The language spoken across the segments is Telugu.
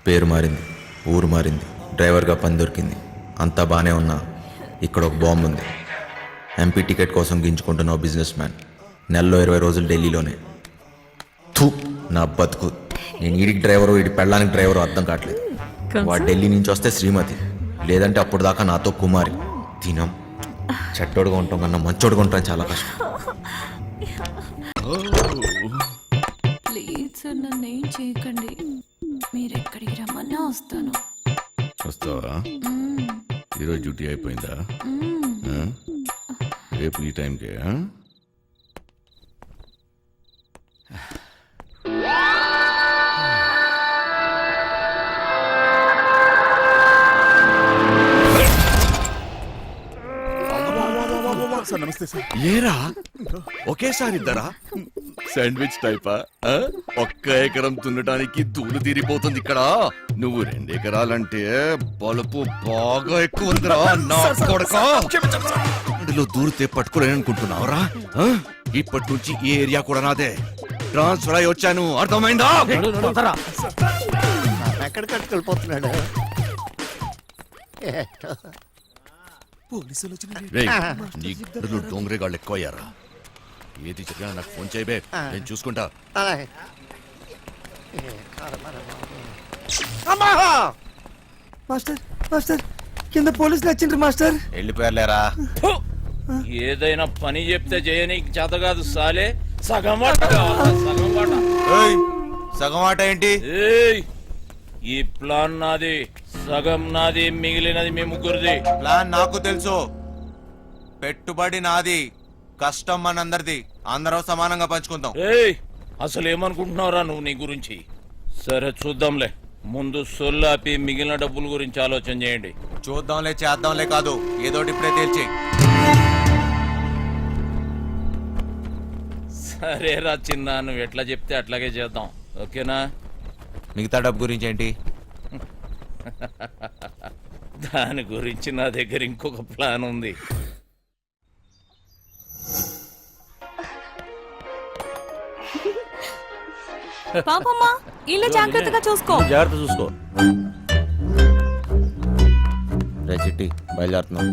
పేరు మారింది, ఊరు మారింది, డ్రైవర్గా పని దొరికింది. అంతా బాగానే ఉన్నా ఇక్కడ ఒక బాంబు ఉంది. ఎంపీ టికెట్ కోసం గింజుకుంటున్న ఓ బిజినెస్ మ్యాన్. నెలలో 20 రోజులు ఢిల్లీలోనే. థూ, నా బతుకు. నేను ఈడికి డ్రైవరు, ఈడి పెళ్ళానికి డ్రైవరు అర్థం కావట్లేదు. వాడు ఢిల్లీ నుంచి వస్తే శ్రీమతి, లేదంటే అప్పుడు దాకా నాతో కుమారి. తినం చెట్టోడుగా ఉంటాం కన్నా మంచోడుగా ఉంటాం చాలా కష్టం. ప్లీజ్ సార్, నన్ను ఏం చేయకండి. మీరు ఎక్కడికి రమ్మన్నా వస్తాను. వస్తావా? ఈరోజు డ్యూటీ అయిపోయిందా? రేపు ఈ టైంకే? నమస్తే సార్. ఏరా ఒకేసారి ఇద్దరా? శాండ్విచ్ టైపా? ఒక్క ఎకరం దున్నడానికి దూలు తీరిపోతుంది ఇక్కడ. నువ్వు 2 ఎకరాలంటే బలుపు బాగా ఎక్కువ ఉందిరా నా కొడకా. అందులో దూరితే పట్టుకోలేననుకుంటున్నావురా? ఇప్పటి నుంచి ఈ ఏరియా కూడా నాదే. ట్రాన్స్ఫర్ అయి వచ్చాను, అర్థమైందా? ఎక్కడికి వెళ్ళిపోతున్నాడు? పోలీసులు నీ గుడ్డలు డోంగరేగాళ్ళు ఎక్కువయ్యారా? ఏది చెప్పినా నాకు ఫోన్ చేయబే, నేను చూసుకుంటా. మాస్టర్ మాస్టర్, కింద పోలీసులు వచ్చిండ్రు మాస్టర్. వెళ్ళిపోయారులేరా. ఏదైనా పని చెప్తే చేయనీకి చేత కాదు సాలే. సగం వాట కావాలా? సగం వాట. సగం ఆట ఏంటి? ఏయ్, ఈ ప్లాన్ నాది, సగం నాది, మిగిలినది మీ ముగ్గురిది. ప్లాన్ నాకు తెలుసు. పెట్టుబడి నాది, కష్టం మనందరిది. అందరం సమానంగా పంచుకుందాం. ఏయ్, అసలు ఏమనుకుంటున్నావురా నువ్వు నీ గురించి? సరే చూద్దాంలే, ముందు సొల్లాపి మిగిలిన డబ్బుల గురించి ఆలోచన చేయండి. చూద్దాంలే చేద్దాంలే కాదు, ఏదోటి ఇప్పుడే తేల్చి. సరేరా చిన్న, నువ్వు ఎట్లా చెప్తే అట్లాగే చేద్దాం, ఓకేనా? మిగతా డబ్బు గురించి ఏంటి? దాని గురించి నా దగ్గర ఇంకొక ప్లాన్ ఉంది. పాపమ్మా, ఇల్లు జాగ్రత్తగా చూసుకో. జాగ్రత్త చూసుకో. రే చిట్టి, బయలుదేరుతున్నాం.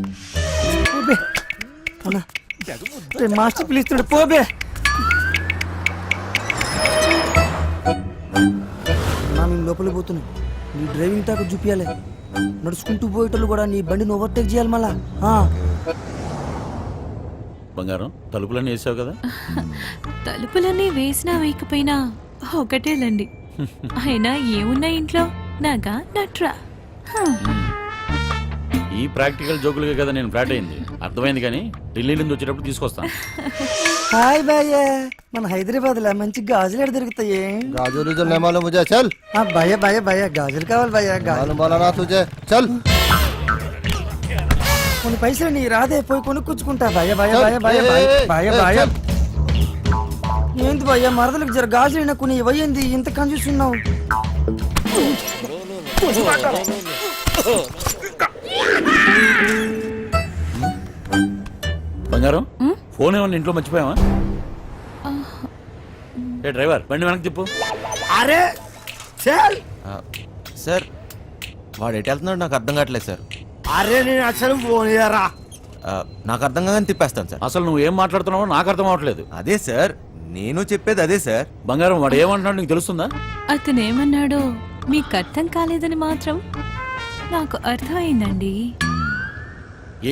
మాస్టర్ పిలుస్తున్నాడు, పోబే. మేము లోపలికి పోతున్నాం. నీ డ్రైవింగ్ తాకు చూపించాలి. నడుచుకుంటూ పోయేటోళ్ళు కూడా నీ బండిని ఓవర్టేక్ చేయాలి మళ్ళా. బంగారం, తలుపులన్నీ వేసావు కదా? తలుపులన్నీ వేసినా వేయకపోయినా ఒకటేలండి. అయినా ఏమున్నా ఇంట్లో? నాగా నట్రా. ఈ ప్రాక్టికల్ జోకులుగా కదా నేను ఫ్లాట్ అయింది, అర్థమైంది. కానీ ఢిల్లీ నుంచి వచ్చేటప్పుడు తీసుకొస్తాను. హాయ్ భయ్య, మన హైదరాబాద్ లో మంచి గాజులు ఎక్కడ దొరుకుతాయి? गाजर उजर नहीं मालूम मुझे, चल। భయ్య భయ్య భయ్య, గాజులు కావాలి భయ్య. मालूम वाला ना तुझे, चल। కొన్ని పైసలు నీ రాదే, పోయి కొనుక్కుంటా భయ్య భయ్య భయ్య భయ్య భయ్య భయ్య భయ్య. ఏంది భయ్య, మరదలకు జర గాజులు కొన్ని ఇవ్వయింది, ఇంత కన్ఫ్యూస్తున్నావు. బంగారం, ఫోన్ ఏమన్నా ఇంట్లో మర్చిపోయావా? ఏ డ్రైవర్, బండి వెనక్కి తిప్పు. అరే చల్. సార్, వాడు ఎటు వెళ్తున్నాడు నాకు అర్థం కావట్లేదు సార్. అరే నేను అసలు ఫోన్ చేయరా. నాకు అర్థం కాగానే తిప్పేస్తాను సార్. అసలు నువ్వు ఏం మాట్లాడుతున్నావో నాకు అర్థం అవట్లేదు. అదే సార్, నేను చెప్పేది అదే సార్. బంగారం, వాడు ఏమంటున్నాడు నీకు తెలుస్తుందా? అతను ఏమన్నాడో మీకు అర్థం కాలేదని మాత్రం నాకు అర్థమైందండి.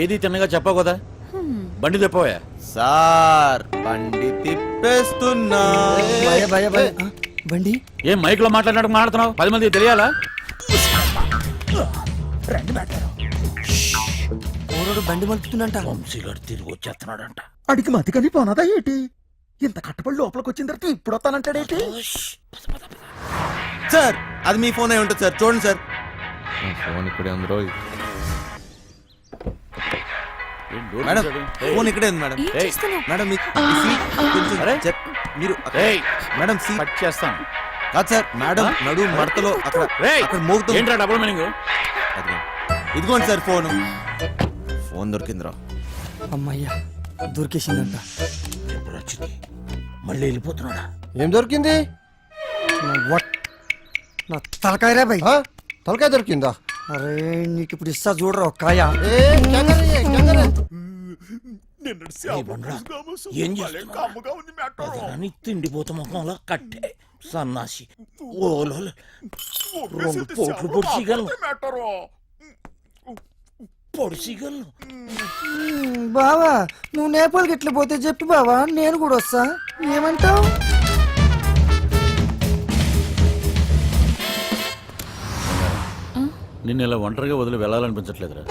ఏది తిన్నగా చెప్పావు కదా, బండి తిప్పవా? సార్, బండి తిప్పేస్తున్నా. భయ్య భయ్య భయ్య. బండి ఏం మైక్ లో మాట్లాడినట్టు మాట్లాడుతున్నావు? 10 మంది తెలియాలా? ఓరోడు బండి మలుపుతుందంట. వంశీగాడు తిరిగి వచ్చేస్తున్నాడంట. అడిగి మతికని పోనదా ఏంటి? ఇంత కట్టపడి లోపలికి వచ్చిన తర్వాత ఇప్పుడు వస్తానంటాడేంటి? సార్, అది మీ ఫోన్ అయి ఉంటుంది సార్, చూడండి సార్. ఫోన్ ఇక్కడే ఉంది రోజు. మేడం, ఫోన్ ఇక్కడే ఉంది మేడం. ఏం చేస్తున్నావ్? మేడం మీరు మేడం కట్ చేస్తాను. కాదు సార్, మేడం నడు మడతలో అక్కడ అక్కడ మోగుతుంది. ఏంట్రా డబుల్ మీనింగ్? ఇదిగోండి సార్ ఫోన్. ఫోన్ దొరికిందిరా. అమ్మయ్యా, దొరికేసిందంట. మళ్ళీ వెళ్ళిపోతున్నాడా? ఏం దొరికింది? నా తలకాయరా భయ్. తలకాయ దొరికిందా? అరే నీకు ఇప్పుడు ఇస్తా చూడరా ఒక కాయ. ఏ క్యా కర్ రही है, క్యా కర్ రही है? ఏం చేస్తున్నావు తిండిపోత ముఖంలో కట్టే సన్నాసి ఓలో రెండు పోట్లు పొడిచిగలను పొడిచిగలను. బావా నువ్వు నేపాల్కి ఎట్లా పోతే చెప్పి బావా, నేను కూడా వస్తా. ఏమంటావు? నిన్ను ఇలా ఒంటరిగా వదిలి వెళ్ళాలనిపించట్లేదురా.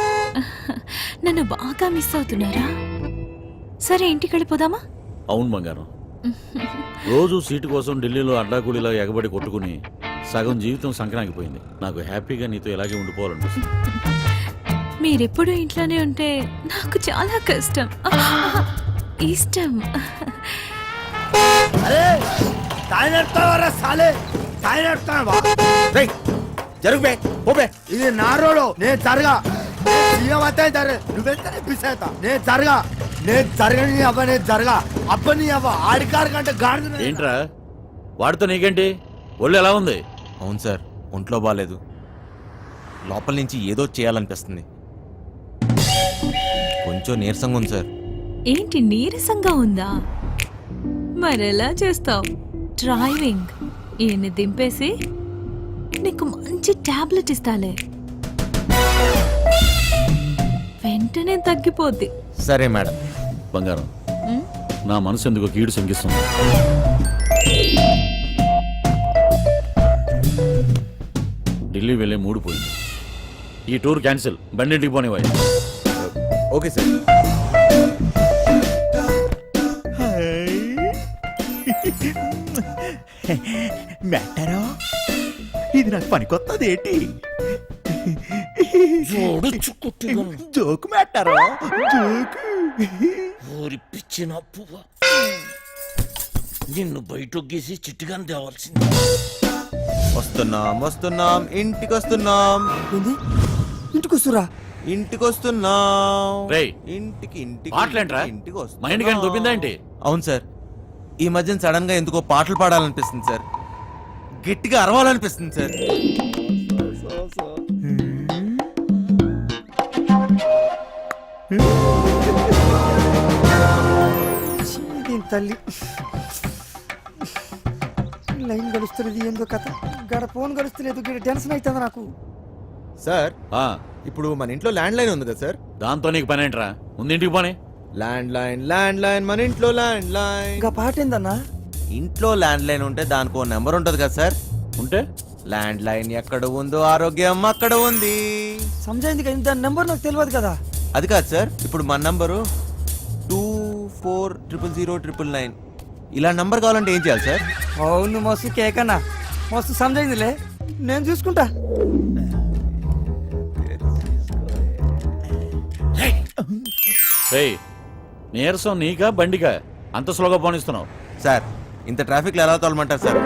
నన్ను బాగా మిస్ అవుతున్నారా? సరే ఇంటికి వెళ్ళిపోదామా? అవును బంగారం, రోజు సీటు కోసం ఢిల్లీలో అడ్డాకూలీలా ఎగబడి కొట్టుకుని సగం జీవితం సంక్రాంతిపోయింది. నాకు హ్యాపీగా నీతో ఇలాగే ఉండిపోవాలనిపిస్తుంది. మీరెప్పుడు ఇంట్లోనే ఉంటే నాకు చాలా కష్టం. ఇష్టం. ఇది నా రోడు, నేను జరగా సీఎం అయితే నువ్వెంత పిసేత నేను జరగా నేను జరగని అవ్వ నేను జరగా అబ్బని అవ్వ ఆడికారు కంటే గాడిద. ఏంట్రా వాడితో నీకేంటి? ఒళ్ళు ఎలా ఉంది? అవును సార్, ఒంట్లో బాగాలేదు. లోపల నుంచి ఏదో చేయాలనిపిస్తుంది. కొంచెం నీరసంగా ఉంది సార్. ఏంటి నీరసంగా ఉందా? మరెలా చేస్తావు? డ్రైవింగ్ ఈయన్ని దింపేసి నీకు మంచి టాబ్లెట్ ఇస్తాలే, వెంటనే తగ్గిపోద్ది. సరే మేడం. బంగారం, నా మనసు ఎందుకో కీడు శంకిస్తుంది. ఢిల్లీ వెళ్ళే మూడు పోయింది. ఈ టూర్ క్యాన్సిల్, బండింటికి పోనివ్వాలి. Okay sir. మెట్టారో ఇది నాకు పనికొత్తది ఏంటి? జోకు మెట్టారో జోకు. ఊరి పిచ్చిన పువ్వ నిన్ను బయటొగ్గేసి చిట్టుగాని తేవాల్సింది. వస్తున్నాం వస్తున్నాం, ఇంటికి వస్తున్నాం. ఏంది? ఇంటికి వస్తురా? ఇంటికి వస్తున్నాం. రేయ్, ఇంటికి ఇంటికి పాటలేంట్రా? ఇంటికి మా ఇంటికి దొబ్బిందా ఏంటి? అవును సార్, ఈ మధ్యన సడన్ గా ఎందుకో పాటలు పాడాలనిపిస్తుంది సార్. గట్టిగా అరవాలనిపిస్తుంది సార్. దీని తల్లి లైన్ గడుస్తున్నది ఏందో కథ. గడ ఫోన్ గడుస్తలేదు, గడ టెన్షన్ అవుతుంది నాకు. సార్, ఆ, ఇప్పుడు మన ఇంట్లో ల్యాండ్ లైన్ ఉంది కదా సార్? దాంతో నీకు పని ఏంట్రా? ముందు ఇంటికి పోనీ. ల్యాండ్ లైన్ మన ఇంట్లో ల్యాండ్ లైన్. ఇంకా పాట ఏందన్నా? ఇంట్లో ల్యాండ్ లైన్ ఉంటే దానికి ఓ నెంబర్ ఉంటుంది కదా సార్? ఉంటే ల్యాండ్ లైన్ ఎక్కడ ఉందో ఆరోగ్యం అక్కడ ఉంది. సమజైంది కదా, దాని నెంబర్ నాకు తెలియదు కదా. అది కాదు సార్, ఇప్పుడు మన నంబరు 24000999. ఇలా నంబర్ కావాలంటే ఏం చేయాలి సార్? అవును మస్తు కేకన్నా, మస్తు సమజైందిలే, నేను చూసుకుంటా. రేయ్, నీరసం నీకా బండికా అంత స్లోగా పోనిస్తున్నావు? సార్, ఇంత ట్రాఫిక్ లో ఎలా తోలమంటారు సార్?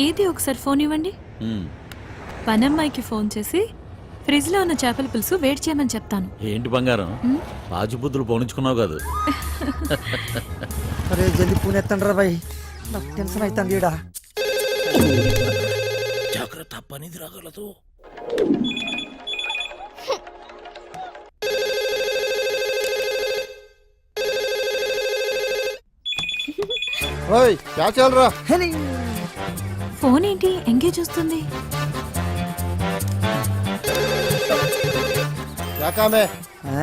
ఏది ఒకసారి ఫోన్ ఇవ్వండి. ఉమ్, పనమ్మాయికి ఫోన్ చేసి ఫ్రిడ్జ్ లో ఉన్న చేపల పులుసు వేడి చేయమని చెప్తాను. ఏంటి బంగారం, రాజుబుద్ధులు పోనించుకున్నావు కాదు? అరే జల్దీ పూనెత్తండ్రా బాయ్, నాకు టెన్షన్ అవుతుంది ఈడ. జాగ్రత్త, పనిది రాగలదు. ఓయ్ క్యా చల్ రहा? హెలి. ఫోన్ ఏంటి ఎంగేజ్ వస్తుంది? क्या काम है? ఆ?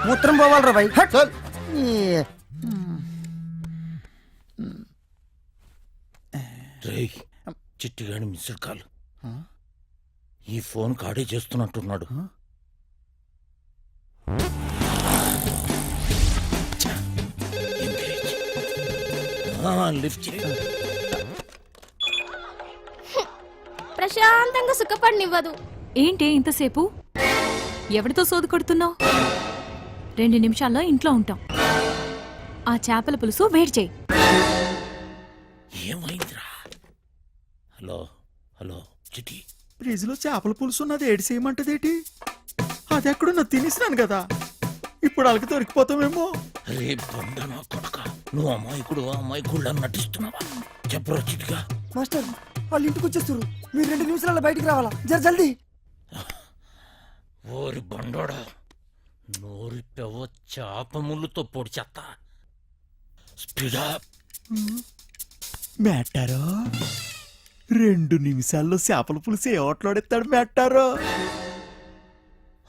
మూత్రం పోవాలరా బాయ్. హట్. चल. ఈ. రేయ్, చిట్టిగాని మిస్డ్ కాల్. ఈ ఫోన్ కాడే చేస్తున్నట్టున్నాడు. ఛ, ఎంగేజ్. లిఫ్ట్ చేయి. ప్రశాంతంగా సుఖపడినివ్వదు. ఏంటి ఇంతసేపు? ఎవరితో సోదు కొడుతున్నావు? 2 నిమిషాల్లో ఇంట్లో ఉంటాం. ఆ చేపల పులుసు వేడి చేయి. ఏమైందిరా? హలో హలో చిట్టి. ఫ్రిడ్జ్ లో చేపల పులుసు ఉన్నది ఏడు చేయమంటదేటి? అది ఎక్కడున్నా తినేసినాను కదా, ఇప్పుడు వాళ్ళకి దొరికిపోతామేమో. రే బండ నా కొడక, నువ్వు అమాయకుడు నటిస్తున్నావా? చెప్పరా చిట్టిగా. మాస్టర్ వాళ్ళు ఇంటికి వచ్చేస్తారు. మీరు 2 నిమిషాలలో బయటికి రావాలా జల్దీ. ఓరి బండోడా, నోరి పెవ చాప ముళ్ళుతో పొడి చెత్త. స్పీడా. మేటారో 2 నిమిషాల్లో చేపల పులుసు ఏ ఓట్లాడెత్తాడు మేటారో.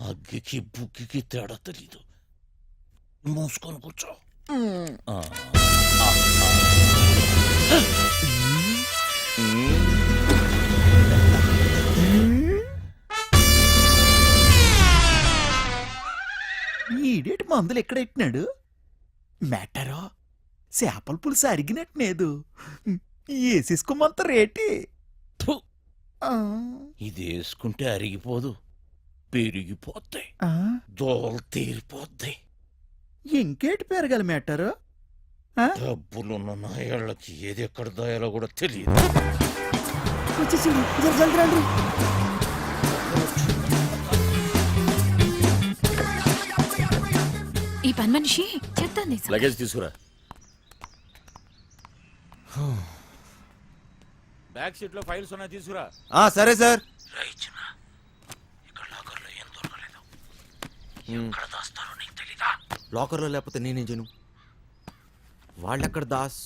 అగ్గికి బుగ్గికి తేడా తెలీదు. మూసుకొని కూర్చో. ఆ. ఈడేటి మందులు ఎక్కడెట్టినాడు మేటారో. చేపల పులుసు అరిగినట్లేదు, వేసేసుకోమంత రేటి. థు. ఇది వేసుకుంటే అరిగిపోదు, పెరిగిపోద్ది, దోలు తీరిపోద్ది. ఇంకేటి పెరగాలి మేటారో. డబ్బులున్న నాయాళ్ళకి ఏది ఎక్కడ దాయాలో కూడా తెలియదు. వచ్చేసింది, జల్దీ రండి. ఈ పని మనిషి చెత్తాన్ని లగేజ్ తీసుకురా. బ్యాక్ సీట్ లో ఫైల్స్ ఉన్నాయి, తీసుకురా. సరే సార్. రైచిన ఇక్కడ లాకర్లో ఏం దొరకలేదు. ఎక్కడ దాస్తారో నీకు తెలీదా? లాకర్లో లేకపోతే నేనేం చేయను. వాళ్ళెక్కడ దాస్